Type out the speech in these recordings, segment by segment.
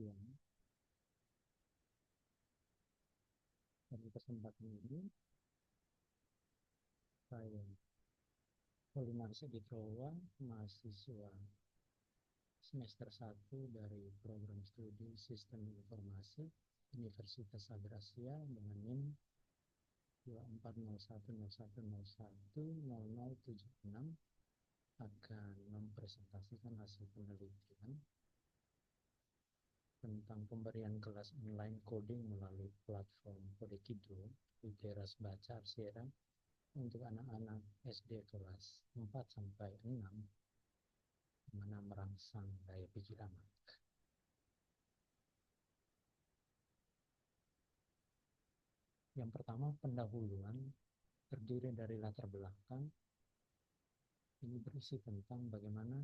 siang. Pada kesempatan ini, saya Polinar Sidikowa, mahasiswa semester 1 dari program studi Sistem Informasi Universitas Agrasia dengan NIM 240101010076 akan mempresentasikan hasil penelitian tentang pemberian kelas online coding melalui platform Kodekido di teras baca Arsera untuk anak-anak SD kelas 4 sampai 6 mana merangsang daya pikir anak. Yang pertama, pendahuluan terdiri dari latar belakang. Ini berisi tentang bagaimana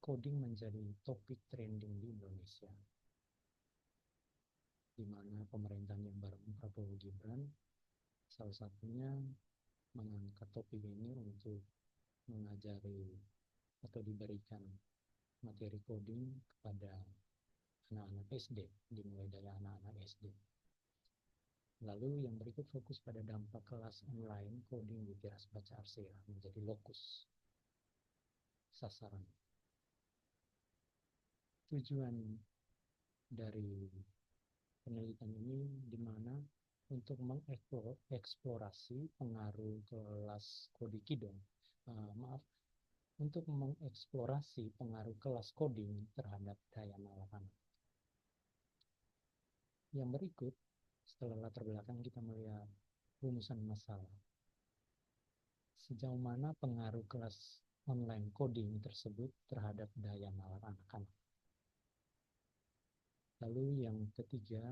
coding menjadi topik trending di Indonesia, di mana pemerintahan yang baru Prabowo Gibran salah satunya mengangkat topik ini untuk mengajari atau diberikan materi coding kepada anak-anak SD, dimulai dari anak-anak SD. Lalu yang berikut fokus pada dampak kelas online coding di teras baca Arsera menjadi lokus sasaran. Tujuan dari penelitian ini di mana untuk mengeksplorasi pengaruh kelas Kodekido, untuk mengeksplorasi pengaruh kelas coding terhadap daya nalar anak. Yang berikut, setelah latar belakang kita melihat rumusan masalah. Sejauh mana pengaruh kelas online coding tersebut terhadap daya nalar anak-anak. Lalu yang ketiga,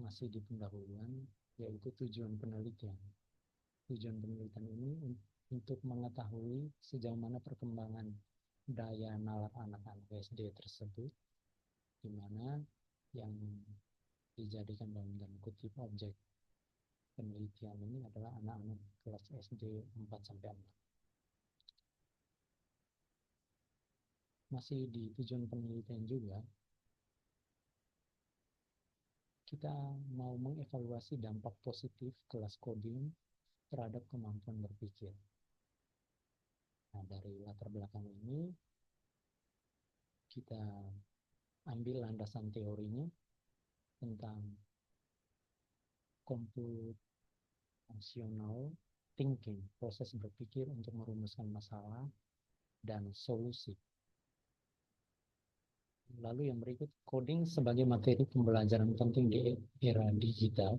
masih di pendahuluan, yaitu tujuan penelitian. Tujuan penelitian ini untuk mengetahui sejauh mana perkembangan daya nalar anak-anak SD tersebut, di mana yang dijadikan dalam tanda kutip objek penelitian ini adalah anak-anak kelas SD 4-6. Masih di tujuan penelitian juga, kita mau mengevaluasi dampak positif kelas coding terhadap kemampuan berpikir. Nah, dari latar belakang ini, kita ambil landasan teorinya tentang computational thinking, proses berpikir untuk merumuskan masalah dan solusi. Lalu yang berikut, coding sebagai materi pembelajaran penting di era digital,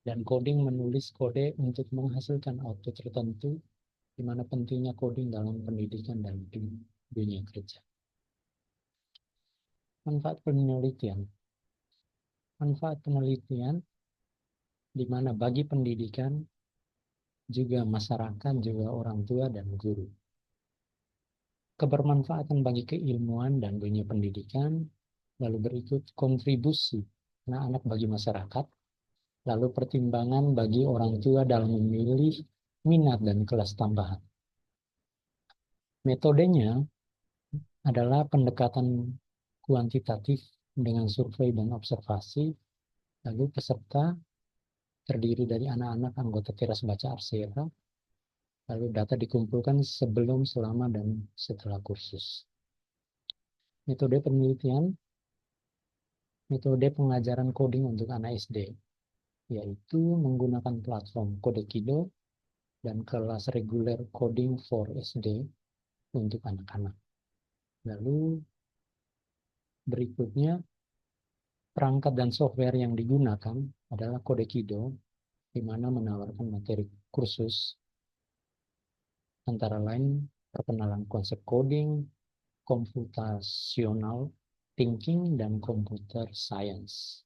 dan coding menulis kode untuk menghasilkan output tertentu, di mana pentingnya coding dalam pendidikan dan dunia kerja. Manfaat penelitian. Manfaat penelitian di mana bagi pendidikan, juga masyarakat, juga orang tua dan guru. Kebermanfaatan bagi keilmuan dan dunia pendidikan, lalu berikut kontribusi anak-anak bagi masyarakat, lalu pertimbangan bagi orang tua dalam memilih minat dan kelas tambahan. Metodenya adalah pendekatan kuantitatif dengan survei dan observasi, lalu peserta terdiri dari anak-anak anggota teras baca Arsera, lalu data dikumpulkan sebelum, selama, dan setelah kursus. Metode penelitian, metode pengajaran coding untuk anak SD, yaitu menggunakan platform Kodekido dan kelas reguler coding for SD untuk anak-anak. Lalu berikutnya, perangkat dan software yang digunakan adalah Kodekido, di mana menawarkan materi kursus antara lain perkenalan konsep coding, computational thinking, dan computer science.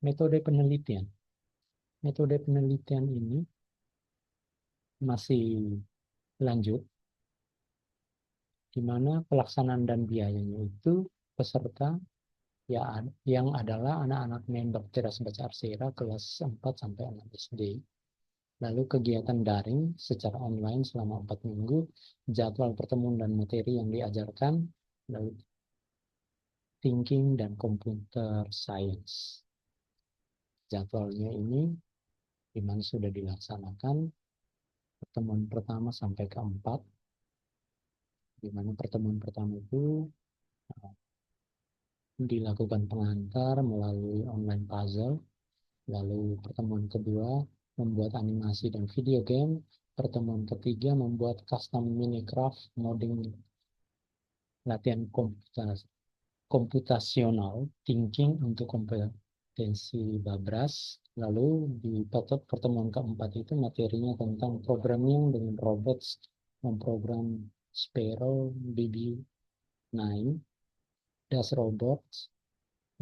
Metode penelitian. Metode penelitian ini masih lanjut, di mana pelaksanaan dan biayanya itu peserta ya, yang adalah anak-anak member teras baca Arsera kelas 4-6 SD. Lalu kegiatan daring secara online selama 4 minggu, jadwal pertemuan dan materi yang diajarkan, lalu Thinking dan Computer Science. Jadwalnya ini di mana sudah dilaksanakan pertemuan pertama sampai keempat, di mana pertemuan pertama itu dilakukan pengantar melalui online puzzle, lalu pertemuan kedua membuat animasi dan video game, pertemuan ketiga membuat custom Minecraft modding latihan komputasional thinking untuk kompetensi Babras. Lalu di pertemuan keempat itu materinya tentang programming dengan robots, memprogram Sparrow BB9, Das Robots,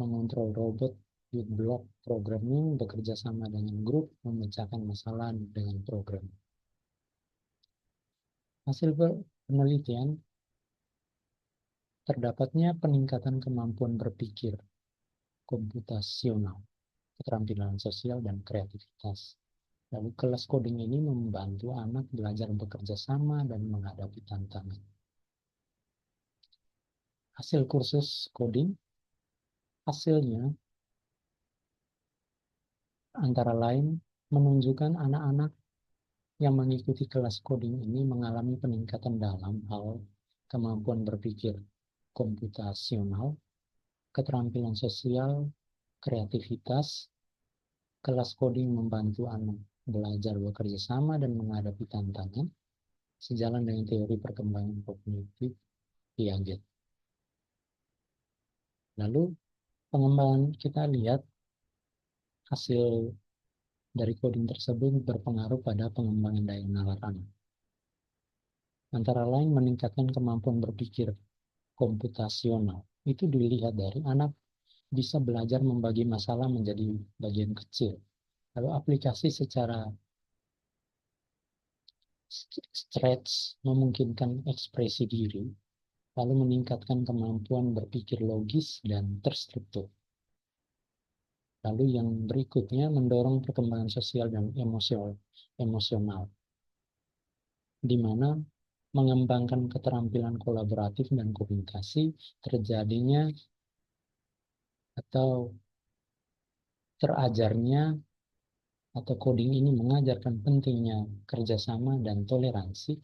mengontrol robot with block programming, bekerja sama dengan grup, memecahkan masalah dengan program. Hasil penelitian, terdapatnya peningkatan kemampuan berpikir komputasional, keterampilan sosial, dan kreativitas. Lalu kelas coding ini membantu anak belajar bekerja sama dan menghadapi tantangan. Hasil kursus coding, hasilnya antara lain menunjukkan anak-anak yang mengikuti kelas coding ini mengalami peningkatan dalam hal kemampuan berpikir komputasional, keterampilan sosial, kreativitas. Kelas coding membantu anak belajar bekerja sama dan menghadapi tantangan sejalan dengan teori perkembangan kognitif Piaget. Lalu pengembangan, kita lihat hasil dari coding tersebut berpengaruh pada pengembangan daya nalar anak. Antara lain meningkatkan kemampuan berpikir komputasional. Itu dilihat dari anak bisa belajar membagi masalah menjadi bagian kecil. Lalu aplikasi secara stretch memungkinkan ekspresi diri, lalu meningkatkan kemampuan berpikir logis dan terstruktur. Lalu yang berikutnya mendorong perkembangan sosial dan emosional, di mana mengembangkan keterampilan kolaboratif dan komunikasi, terjadinya atau terajarnya atau coding ini mengajarkan pentingnya kerjasama dan toleransi.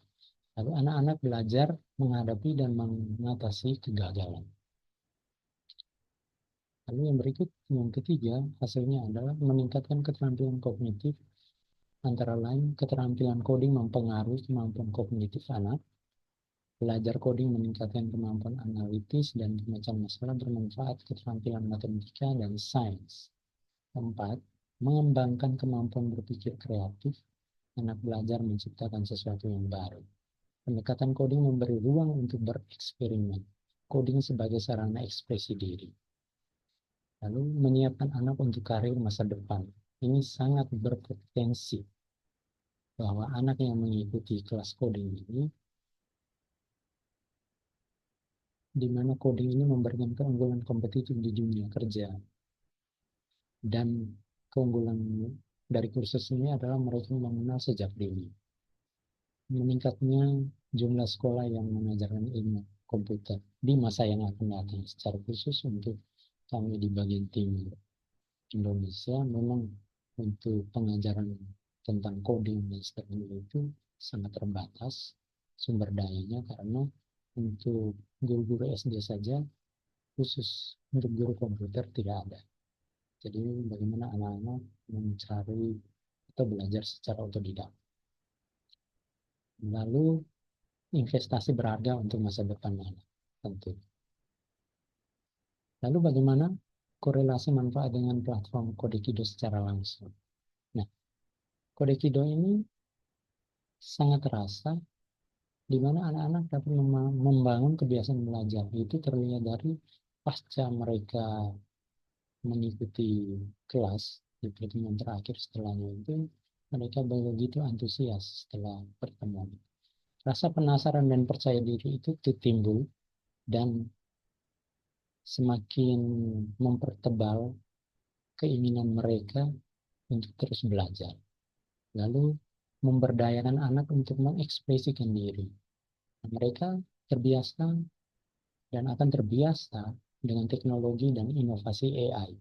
Lalu anak-anak belajar menghadapi dan mengatasi kegagalan. Lalu yang berikut, yang ketiga, hasilnya adalah meningkatkan keterampilan kognitif. Antara lain, keterampilan coding mempengaruhi kemampuan kognitif anak. Belajar coding meningkatkan kemampuan analitis dan pemecahan masalah bermanfaat, keterampilan matematika dan sains. 4. Mengembangkan kemampuan berpikir kreatif. Anak belajar menciptakan sesuatu yang baru. Pendekatan coding memberi ruang untuk bereksperimen. Coding sebagai sarana ekspresi diri. Lalu menyiapkan anak untuk karir masa depan. Ini sangat berpotensi bahwa anak yang mengikuti kelas coding ini, di mana coding ini memberikan keunggulan kompetitif di dunia kerja. Dan keunggulan dari kursus ini adalah mereka mengenal sejak dini. Meningkatnya jumlah sekolah yang mengajarkan ilmu komputer di masa yang akan datang. Secara khusus untuk kami di bagian timur Indonesia, memang untuk pengajaran tentang coding dan sebagainya itu sangat terbatas sumber dayanya, karena untuk guru-guru SD saja khusus untuk guru komputer tidak ada. Jadi bagaimana anak-anak mencari atau belajar secara otodidak. Lalu investasi berharga untuk masa depan anak, tentu. Lalu bagaimana korelasi manfaat dengan platform Kodekido secara langsung? Nah, Kodekido ini sangat terasa di mana anak-anak dapat membangun kebiasaan belajar. Itu terlihat dari pasca mereka mengikuti kelas di pertemuan terakhir, setelahnya itu mereka begitu antusias setelah pertemuan. Rasa penasaran dan percaya diri itu timbul dan semakin mempertebal keinginan mereka untuk terus belajar. Lalu memberdayakan anak untuk mengekspresikan diri. Mereka terbiasa dan akan terbiasa dengan teknologi dan inovasi AI.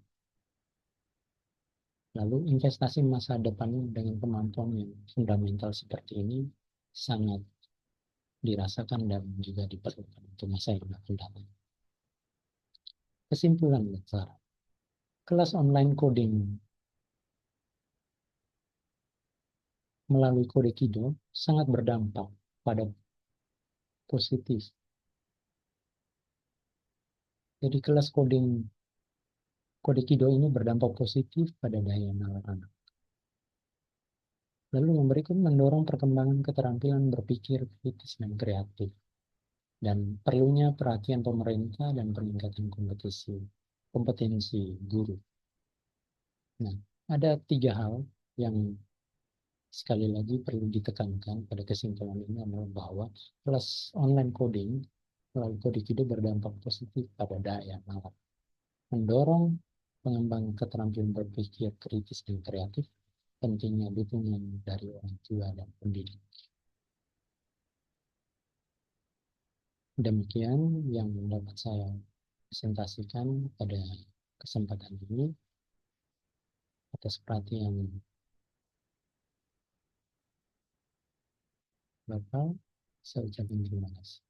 Lalu investasi masa depan dengan kemampuan yang fundamental seperti ini sangat dirasakan dan juga diperlukan untuk masa yang akan datang. Kesimpulan besar, kelas online coding melalui kode Kido sangat berdampak pada positif. Jadi kelas coding kode Kido ini berdampak positif pada daya nalar anak. Lalu yang berikut mendorong perkembangan keterampilan berpikir kritis dan kreatif. Dan perlunya perhatian pemerintah dan peningkatan kompetensi guru. Nah, ada 3 hal yang sekali lagi perlu ditekankan pada kesimpulan ini adalah bahwa kelas online coding melalui kode Kido berdampak positif pada daya nalar, mendorong pengembangan keterampilan berpikir kritis dan kreatif, pentingnya dukungan dari orang tua dan pendidik. Demikian yang dapat saya presentasikan pada kesempatan ini. Atas perhatian Bapak, saya ucapkan terima kasih.